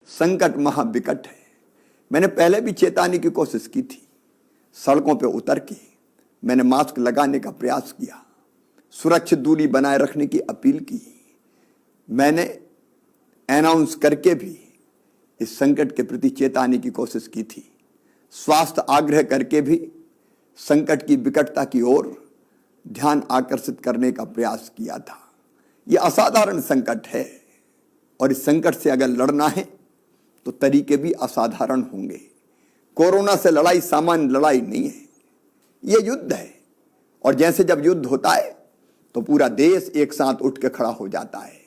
संकट महाविकट है। मैंने पहले भी चेताने की कोशिश की थी। सड़कों पे उतर के मैंने मास्क लगाने का प्रयास किया, सुरक्षित दूरी बनाए रखने की अपील की। मैंने अनाउंस करके भी इस संकट के प्रति चेताने की कोशिश की थी। स्वास्थ्य आग्रह करके भी संकट की विकटता की ओर ध्यान आकर्षित करने का प्रयास किया था। यह असाधारण संकट है और इस संकट से अगर लड़ना है तो तरीके भी असाधारण होंगे। कोरोना से लड़ाई सामान्य लड़ाई नहीं है, यह युद्ध है। और जैसे जब युद्ध होता है तो पूरा देश एक साथ उठ के खड़ा हो जाता है।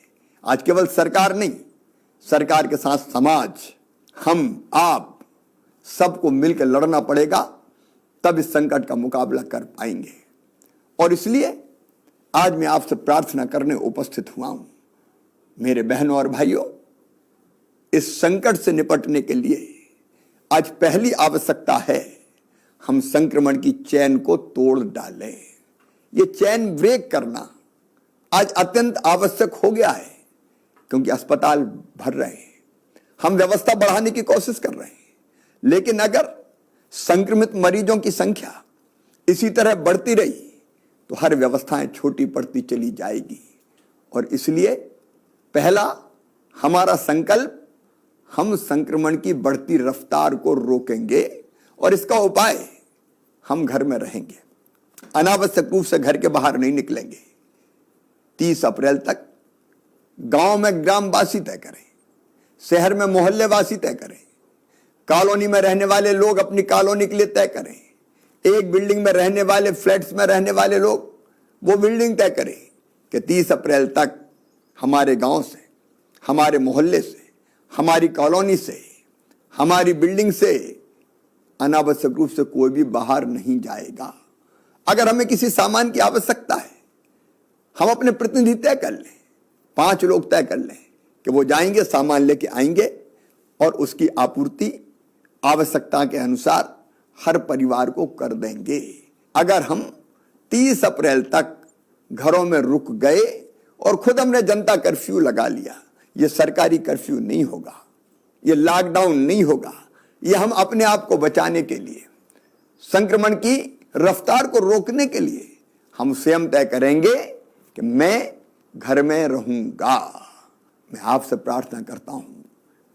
आज केवल सरकार नहीं, सरकार के साथ समाज, हम, आप सबको मिलकर लड़ना पड़ेगा, तब इस संकट का मुकाबला कर पाएंगे। और इसलिए आज मैं आपसे प्रार्थना करने उपस्थित हुआ हूं। मेरे बहनों और भाइयों, इस संकट से निपटने के लिए आज पहली आवश्यकता है हम संक्रमण की चेन को तोड़ डालें। ये चेन ब्रेक करना आज अत्यंत आवश्यक हो गया है, क्योंकि अस्पताल भर रहे हैं, हम व्यवस्था बढ़ाने की कोशिश कर रहे हैं, लेकिन अगर संक्रमित मरीजों की संख्या इसी तरह बढ़ती रही तो हर व्यवस्थाएं छोटी पड़ती चली जाएगी। और इसलिए पहला हमारा संकल्प, हम संक्रमण की बढ़ती रफ्तार को रोकेंगे और इसका उपाय हम घर में रहेंगे, अनावश्यक रूप से घर के बाहर नहीं निकलेंगे। 30 अप्रैल तक गांव में ग्रामवासी तय करें, शहर में मोहल्लेवासी तय करें, कॉलोनी में रहने वाले लोग अपनी कॉलोनी के लिए तय करें, एक बिल्डिंग में रहने वाले, फ्लैट्स में रहने वाले लोग वो बिल्डिंग तय करें कि 30 अप्रैल तक हमारे गांव से, हमारे मोहल्ले से, हमारी कॉलोनी से, हमारी बिल्डिंग से अनावश्यक रूप से कोई भी बाहर नहीं जाएगा। अगर हमें किसी सामान की आवश्यकता है, हम अपने प्रतिनिधि तय कर लें, 5 लोग तय कर लें कि वो जाएंगे, सामान लेके आएंगे और उसकी आपूर्ति आवश्यकता के अनुसार हर परिवार को कर देंगे। अगर हम 30 अप्रैल तक घरों में रुक गए और खुद हमने जनता कर्फ्यू लगा लिया, ये सरकारी कर्फ्यू नहीं होगा, ये लॉकडाउन नहीं होगा, ये हम अपने आप को बचाने के लिए, संक्रमण की रफ्तार को रोकने के लिए हम स्वयं तय करेंगे कि मैं घर में रहूंगा। मैं आपसे प्रार्थना करता हूं,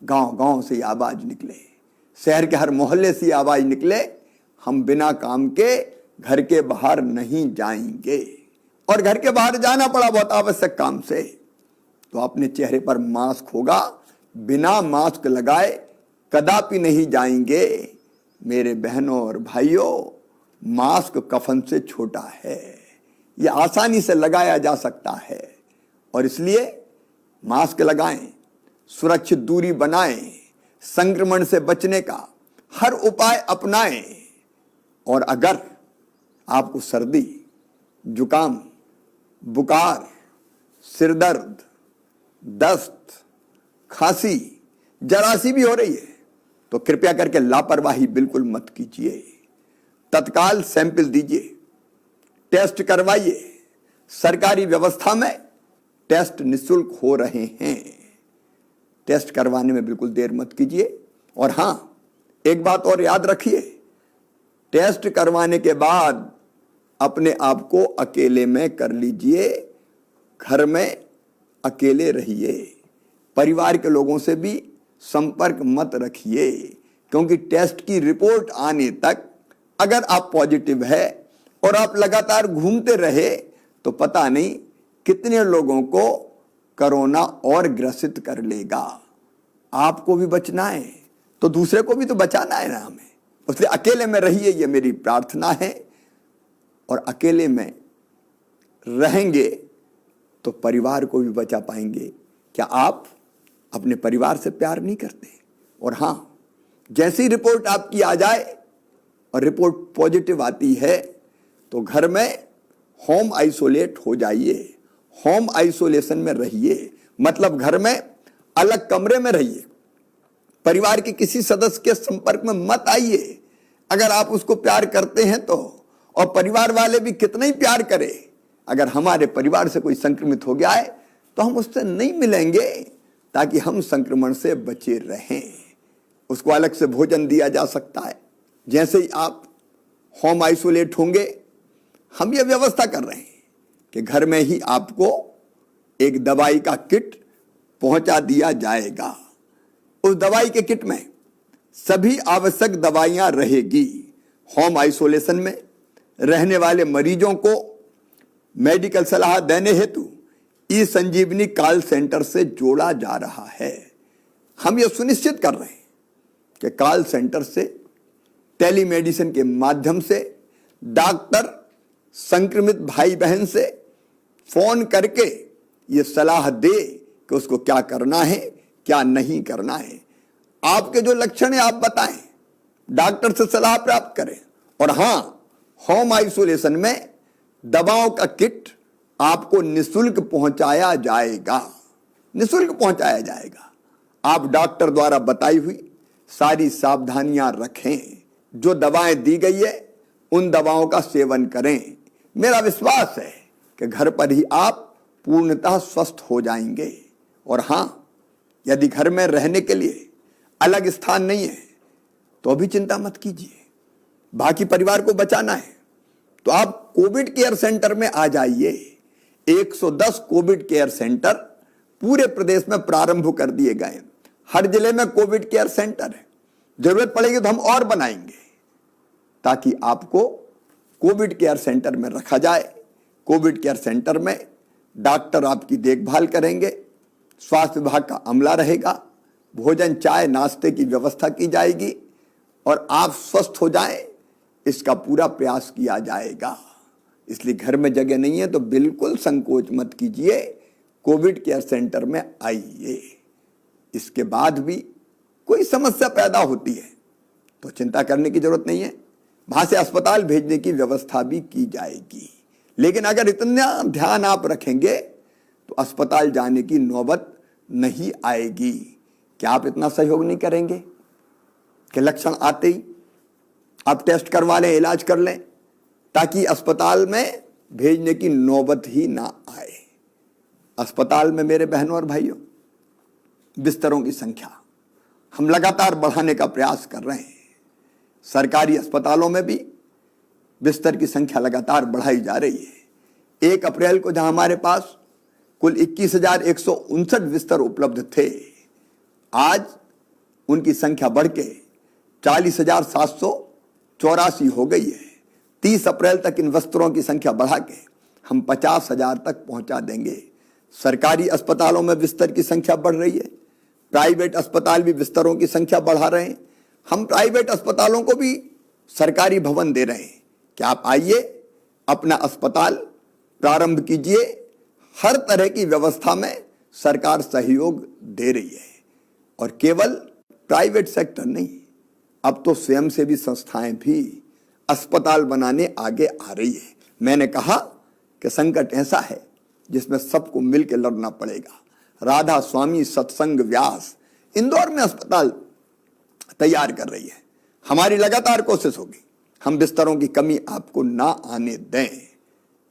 गांव-गांव से ये आवाज निकले, शहर के हर मोहल्ले से ये आवाज निकले, हम बिना काम के घर के बाहर नहीं जाएंगे। और घर के बाहर जाना पड़ा बहुत आवश्यक काम से, तो अपने चेहरे पर मास्क होगा, बिना मास्क लगाए कदापि नहीं जाएंगे। मेरे बहनों और भाइयों, मास्क कफन से छोटा है, यह आसानी से लगाया जा सकता है और इसलिए मास्क लगाएं, सुरक्षित दूरी बनाएं, संक्रमण से बचने का हर उपाय अपनाएं। और अगर आपको सर्दी, जुकाम, बुखार, सिरदर्द, दस्त, खांसी जरा सी भी हो रही है तो कृपया करके लापरवाही बिल्कुल मत कीजिए। तत्काल सैंपल दीजिए, टेस्ट करवाइए। सरकारी व्यवस्था में टेस्ट निःशुल्क हो रहे हैं, टेस्ट करवाने में बिल्कुल देर मत कीजिए। और हां, एक बात और याद रखिए, टेस्ट करवाने के बाद अपने आप को अकेले में कर लीजिए, घर में अकेले रहिए, परिवार के लोगों से भी संपर्क मत रखिए, क्योंकि टेस्ट की रिपोर्ट आने तक अगर आप पॉजिटिव है और आप लगातार घूमते रहे तो पता नहीं कितने लोगों को कोरोना और ग्रसित कर लेगा। आपको भी बचना है तो दूसरे को भी तो बचाना है ना हमें, इसलिए अकेले में रहिए, ये मेरी प्रार्थना है। और अकेले में रहेंगे तो परिवार को भी बचा पाएंगे। क्या आप अपने परिवार से प्यार नहीं करते? और हां, जैसी रिपोर्ट आपकी आ जाए और रिपोर्ट पॉजिटिव आती है तो घर में होम आइसोलेट हो जाइए, होम आइसोलेशन में रहिए, मतलब घर में अलग कमरे में रहिए, परिवार के किसी सदस्य के संपर्क में मत आइए। अगर आप उसको प्यार करते हैं तो, और परिवार वाले भी कितना ही प्यार करें, अगर हमारे परिवार से कोई संक्रमित हो गया है तो हम उससे नहीं मिलेंगे ताकि हम संक्रमण से बचे रहें। उसको अलग से भोजन दिया जा सकता है। जैसे ही आप होम आइसोलेट होंगे, हम ये व्यवस्था कर रहे हैं कि घर में ही आपको एक दवाई का किट पहुंचा दिया जाएगा। उस दवाई के किट में सभी आवश्यक दवाइयां रहेगी। होम आइसोलेशन में रहने वाले मरीजों को मेडिकल सलाह देने हेतु ई संजीवनी कॉल सेंटर से जोड़ा जा रहा है। हम ये सुनिश्चित कर रहे हैं कि कॉल सेंटर से टेलीमेडिसिन के माध्यम से डॉक्टर संक्रमित भाई बहन से फोन करके ये सलाह दे कि उसको क्या करना है, क्या नहीं करना है। आपके जो लक्षण है आप बताएं, डॉक्टर से सलाह प्राप्त करें। और हां, होम आइसोलेशन में दवाओं का किट आपको निःशुल्क पहुंचाया जाएगा। निःशुल्क पहुंचाया जाएगा। आप डॉक्टर द्वारा बताई हुई सारी सावधानियां रखें। जो दवाएं दी गई है उन दवाओं का सेवन करें। मेरा विश्वास है कि घर पर ही आप पूर्णतः स्वस्थ हो जाएंगे। और हां, यदि घर में रहने के लिए अलग स्थान नहीं है तो अभी चिंता मत कीजिए। बाकी परिवार को बचाना है तो आप कोविड केयर सेंटर में आ जाइए। 110 कोविड केयर सेंटर पूरे प्रदेश में प्रारंभ कर दिए गए। हर जिले में कोविड केयर सेंटर है। जरूरत पड़ेगी तो हम और बनाएंगे ताकि आपको कोविड केयर सेंटर में रखा जाए। कोविड केयर सेंटर में डॉक्टर आपकी देखभाल करेंगे, स्वास्थ्य विभाग का अमला रहेगा, भोजन चाय नाश्ते की व्यवस्था की जाएगी और आप स्वस्थ हो जाएं, इसका पूरा प्रयास किया जाएगा। इसलिए घर में जगह नहीं है तो बिल्कुल संकोच मत कीजिए, कोविड केयर सेंटर में आइए। इसके बाद भी कोई समस्या पैदा होती है तो चिंता करने की जरूरत नहीं है, वहां से अस्पताल भेजने की व्यवस्था भी की जाएगी। लेकिन अगर इतना ध्यान आप रखेंगे तो अस्पताल जाने की नौबत नहीं आएगी। क्या आप इतना सहयोग नहीं करेंगे कि लक्षण आते ही आप टेस्ट करवा लें, इलाज कर लें, ताकि अस्पताल में भेजने की नौबत ही ना आए। अस्पताल में मेरे बहनों और भाइयों, बिस्तरों की संख्या हम लगातार बढ़ाने का प्रयास कर रहे हैं। सरकारी अस्पतालों में भी बिस्तर की संख्या लगातार बढ़ाई जा रही है। 1 अप्रैल को जहां हमारे पास कुल 21,159 बिस्तर उपलब्ध थे, आज उनकी संख्या बढ़ के 40,784 हो गई है। 30 अप्रैल तक इन बिस्तरों की संख्या बढ़ा के हम 50,000 तक पहुंचा देंगे। सरकारी अस्पतालों में बिस्तर की संख्या बढ़ रही है, प्राइवेट अस्पताल भी बिस्तरों की संख्या बढ़ा रहे हैं। हम प्राइवेट अस्पतालों को भी सरकारी भवन दे रहे हैं कि आप आइए, अपना अस्पताल प्रारंभ कीजिए। हर तरह की व्यवस्था में सरकार सहयोग दे रही है। और केवल प्राइवेट सेक्टर नहीं, अब तो स्वयंसेवी संस्थाएं भी अस्पताल बनाने आगे आ रही है। मैंने कहा कि संकट ऐसा है जिसमें सबको मिलकर लड़ना पड़ेगा। राधा स्वामी सत्संग व्यास इंदौर में अस्पताल तैयार कर रही है। हमारी लगातार कोशिश होगी हम बिस्तरों की कमी आपको ना आने दें,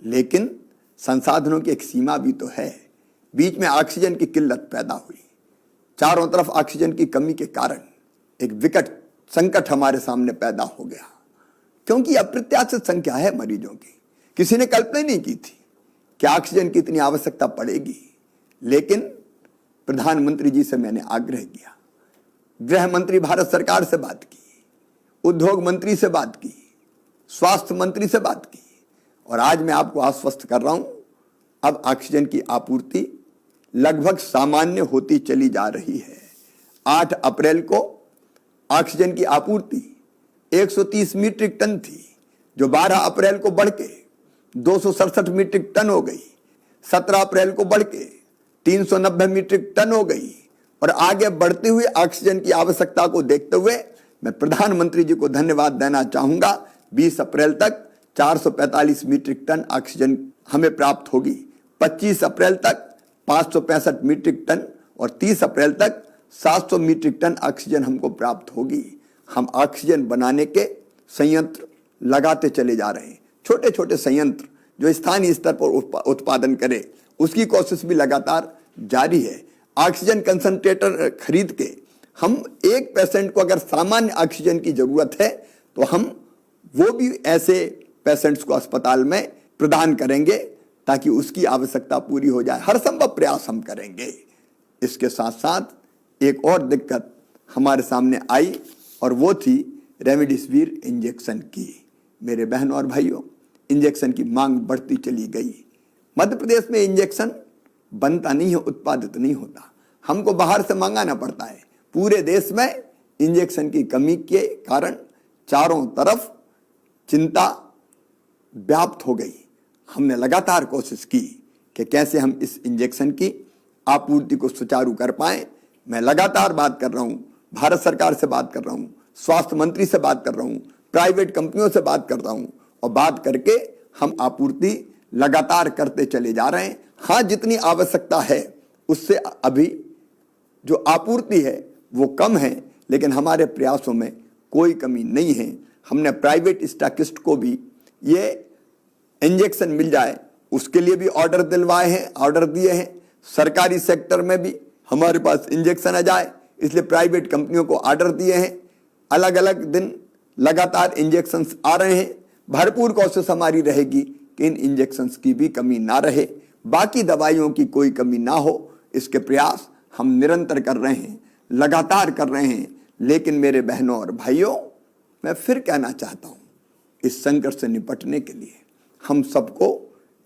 लेकिन संसाधनों की एक सीमा भी तो है। बीच में ऑक्सीजन की किल्लत पैदा हुई, चारों तरफ ऑक्सीजन की कमी के कारण एक विकट संकट हमारे सामने पैदा हो गया, क्योंकि अप्रत्याशित संख्या है मरीजों की। किसी ने कल्पना नहीं की थी कि ऑक्सीजन की इतनी आवश्यकता पड़ेगी। लेकिन प्रधानमंत्री जी से मैंने आग्रह किया, गृह मंत्री भारत सरकार से बात की, उद्योग मंत्री से बात की, स्वास्थ्य मंत्री से बात की, और आज मैं आपको आश्वस्त कर रहा हूं, अब ऑक्सीजन की आपूर्ति लगभग सामान्य होती चली जा रही है। 8 अप्रैल को ऑक्सीजन की आपूर्ति 130 मीट्रिक टन थी, जो 12 अप्रैल को बढ़ के 267 मीट्रिक टन हो गई। 17 अप्रैल को बढ़ के 390 मीट्रिक टन हो गई। और आगे बढ़ती हुई ऑक्सीजन की आवश्यकता को देखते हुए मैं प्रधानमंत्री जी को धन्यवाद देना चाहूंगा। 20 अप्रैल तक 445 मीट्रिक टन ऑक्सीजन हमें प्राप्त होगी, 25 अप्रैल तक 565 मीट्रिक टन और 30 अप्रैल तक 700 मीट्रिक टन ऑक्सीजन हमको प्राप्त होगी। हम ऑक्सीजन बनाने के संयंत्र लगाते चले जा रहे हैं। छोटे छोटे संयंत्र जो स्थानीय स्तर पर उत्पादन करे, उसकी कोशिश भी लगातार जारी है। ऑक्सीजन कंसंट्रेटर खरीद के हम एक पेशेंट को अगर सामान्य ऑक्सीजन की जरूरत है तो हम वो भी ऐसे पेशेंट्स को अस्पताल में प्रदान करेंगे ताकि उसकी आवश्यकता पूरी हो जाए। हर संभव प्रयास हम करेंगे। इसके साथ साथ एक और दिक्कत हमारे सामने आई और वो थी रेमडेसिविर इंजेक्शन की। मेरे बहनों और भाइयों, इंजेक्शन की मांग बढ़ती चली गई। मध्य प्रदेश में इंजेक्शन बनता नहीं है, उत्पादित नहीं होता, हमको बाहर से मंगाना पड़ता है। पूरे देश में इंजेक्शन की कमी के कारण चारों तरफ चिंता व्याप्त हो गई। हमने लगातार कोशिश की कि कैसे हम इस इंजेक्शन की आपूर्ति को सुचारू कर पाएं। मैं लगातार बात कर रहा हूं, भारत सरकार से बात कर रहा हूं, स्वास्थ्य मंत्री से बात कर रहा हूं, प्राइवेट कंपनियों से बात कर रहा हूं और बात करके हम आपूर्ति लगातार करते चले जा रहे हैं। हाँ, जितनी आवश्यकता है उससे अभी जो आपूर्ति है वो कम है, लेकिन हमारे प्रयासों में कोई कमी नहीं है। हमने प्राइवेट स्टॉकिस्ट को भी ये इंजेक्शन मिल जाए उसके लिए भी ऑर्डर दिलवाए हैं, ऑर्डर दिए हैं। सरकारी सेक्टर में भी हमारे पास इंजेक्शन आ जाए इसलिए प्राइवेट कंपनियों को ऑर्डर दिए हैं। अलग अलग दिन लगातार इंजेक्शंस आ रहे हैं। भरपूर कोशिश हमारी रहेगी कि इन इंजेक्शंस की भी कमी ना रहे, बाकी दवाइयों की कोई कमी ना हो। इसके प्रयास हम निरंतर कर रहे हैं, लगातार कर रहे हैं। लेकिन मेरे बहनों और भाइयों, मैं फिर कहना चाहता हूं, इस संकट से निपटने के लिए हम सबको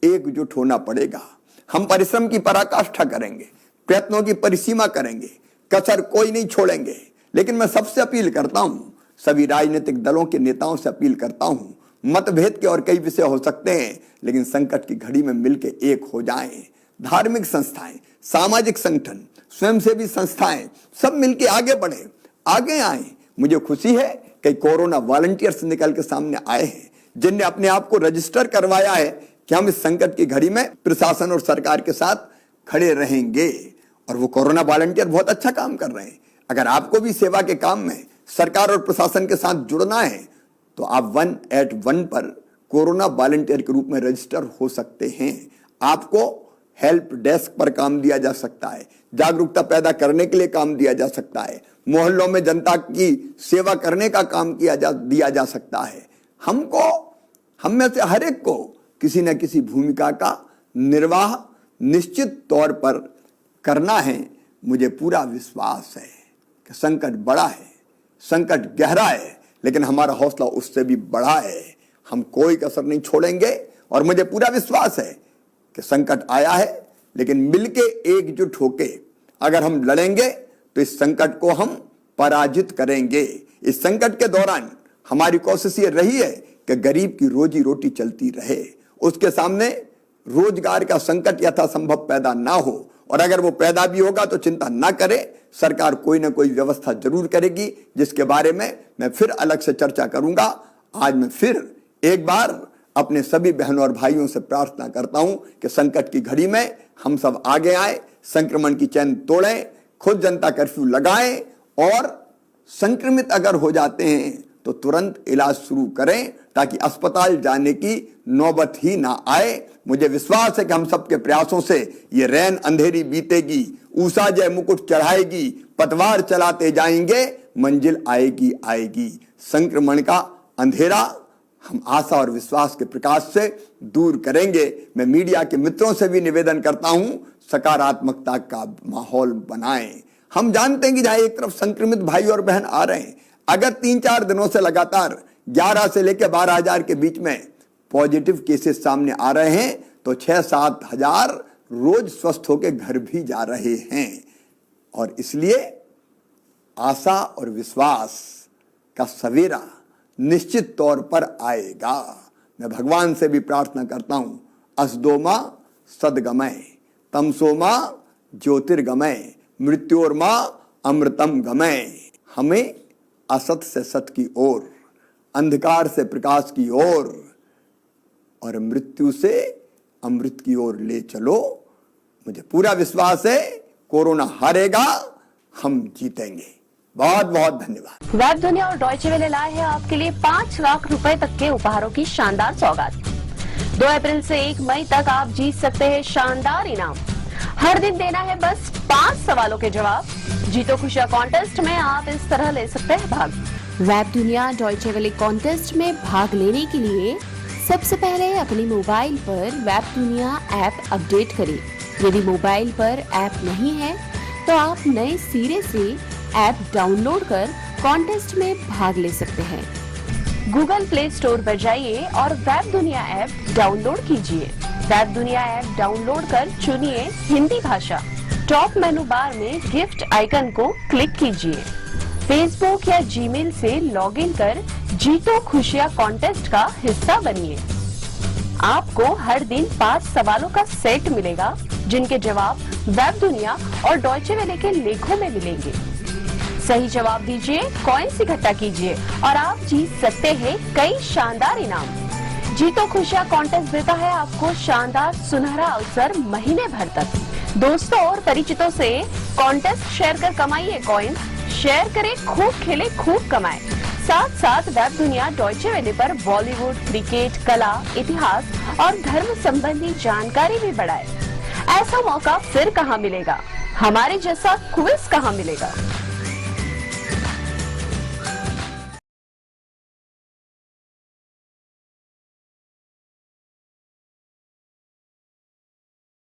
एकजुट होना पड़ेगा। हम परिश्रम की पराकाष्ठा करेंगे, प्रयत्नों की परिसीमा करेंगे, कसर कोई नहीं छोड़ेंगे। लेकिन मैं सबसे अपील करता हूं, सभी राजनीतिक दलों के नेताओं से अपील करता हूं, मतभेद के और कई विषय हो सकते हैं लेकिन संकट की घड़ी में मिलकर एक हो जाएं। धार्मिक संस्थाएं, सामाजिक संगठन, स्वयंसेवी संस्थाएं सब मिलकर आगे बढ़े, आगे आए। मुझे खुशी है कि कोरोना वॉलंटियर्स निकल के सामने आए हैं जिनने अपने आप को रजिस्टर करवाया है कि हम इस संकट की घड़ी में प्रशासन और सरकार के साथ खड़े रहेंगे। और वो कोरोना वॉलंटियर बहुत अच्छा काम कर रहे हैं। अगर आपको भी सेवा के काम में सरकार और प्रशासन के साथ जुड़ना है तो आप 181 पर कोरोना वॉलंटियर के रूप में रजिस्टर हो सकते हैं। आपको हेल्प डेस्क पर काम दिया जा सकता है, जागरूकता पैदा करने के लिए काम दिया जा सकता है, मोहल्लों में जनता की सेवा करने का काम दिया जा सकता है। हम में से हर एक को किसी न किसी भूमिका का निर्वाह निश्चित तौर पर करना है। मुझे पूरा विश्वास है कि संकट बड़ा है, संकट गहरा है, लेकिन हमारा हौसला उससे भी बड़ा है। हम कोई कसर नहीं छोड़ेंगे और मुझे पूरा विश्वास है कि संकट आया है लेकिन मिलके एकजुट होके अगर हम लड़ेंगे तो इस संकट को हम पराजित करेंगे। इस संकट के दौरान हमारी कोशिश ये रही है कि गरीब की रोजी रोटी चलती रहे, उसके सामने रोजगार का संकट यथासंभव पैदा ना हो, और अगर वो पैदा भी होगा तो चिंता ना करे, सरकार कोई ना कोई व्यवस्था जरूर करेगी जिसके बारे में मैं फिर अलग से चर्चा करूंगा। आज मैं फिर एक बार अपने सभी बहनों और भाइयों से प्रार्थना करता हूं कि संकट की घड़ी में हम सब आगे आए, संक्रमण की चैन तोड़ें, खुद जनता कर्फ्यू लगाएं और संक्रमित अगर हो जाते हैं तो तुरंत इलाज शुरू करें ताकि अस्पताल जाने की नौबत ही ना आए। मुझे विश्वास है कि हम सबके प्रयासों से ये रैन अंधेरी बीतेगी, ऊषा जय मुकुट चढ़ाएगी, पतवार चलाते जाएंगे, मंजिल आएगी आएगी। संक्रमण का अंधेरा हम आशा और विश्वास के प्रकाश से दूर करेंगे। मैं मीडिया के मित्रों से भी निवेदन करता हूं, सकारात्मकता का माहौल बनाएं। हम जानते हैं कि जहां एक तरफ संक्रमित भाई और बहन आ रहे हैं, अगर 3-4 दिनों से लगातार 11 से लेकर 12,000 के बीच में पॉजिटिव केसेस सामने आ रहे हैं तो 6-7 हजार रोज स्वस्थ होकर घर भी जा रहे हैं। और इसलिए आशा और विश्वास का सवेरा निश्चित तौर पर आएगा। मैं भगवान से भी प्रार्थना करता हूं, असदोमा सदगमय, तमसोमा ज्योतिर्गमय, मृत्योर्मा अमृतम गमय। हमें असत से सत की ओर, अंधकार से प्रकाश की ओर और मृत्यु से अमृत की ओर ले चलो। मुझे पूरा विश्वास है कोरोना हारेगा, हम जीतेंगे। बहुत बहुत धन्यवाद। वेब दुनिया और डॉयचे वेले लाए हैं आपके लिए 5 लाख रुपए तक के उपहारों की शानदार सौगात। 2 अप्रैल से 1 मई तक आप जीत सकते हैं शानदार इनाम। हर दिन देना है बस 5 सवालों के जवाब। जीतो खुशियां कॉन्टेस्ट में आप इस तरह ले सकते हैं भाग। वेब दुनिया डॉयचे वेले कॉन्टेस्ट में भाग लेने के लिए सबसे पहले अपने मोबाइल पर वेब दुनिया ऐप अपडेट करें। यदि मोबाइल पर ऐप नहीं है तो आप नए सिरे से ऐप डाउनलोड कर कॉन्टेस्ट में भाग ले सकते हैं। गूगल प्ले स्टोर पर जाइए और वेब दुनिया ऐप डाउनलोड कीजिए। वेब दुनिया ऐप डाउनलोड कर चुनिए हिंदी भाषा। टॉप मेनू बार में गिफ्ट आइकन को क्लिक कीजिए। फेसबुक या जीमेल से लॉगिन कर जीतो खुशियां कॉन्टेस्ट का हिस्सा बनिए। आपको हर दिन 5 सवालों का सेट मिलेगा, जिनके जवाब वेब दुनिया और डॉयचे वेले के लेखों में मिलेंगे। सही जवाब दीजिए, कॉइन्स इकट्ठा कीजिए और आप जीत सकते हैं कई शानदार इनाम। जीतो खुशियां कॉन्टेस्ट देता है आपको शानदार सुनहरा अवसर महीने भर तक। दोस्तों और परिचितों से कॉन्टेस्ट शेयर कर कमाइए कॉइन्स। शेयर करें, खूब खेले, खूब कमाएं। साथ साथ वेब दुनिया डॉयचे वेले पर बॉलीवुड, क्रिकेट, कला, इतिहास और धर्म संबंधी जानकारी भी बढ़ाए। ऐसा मौका फिर कहाँ मिलेगा? हमारे जैसा क्विज कहाँ मिलेगा?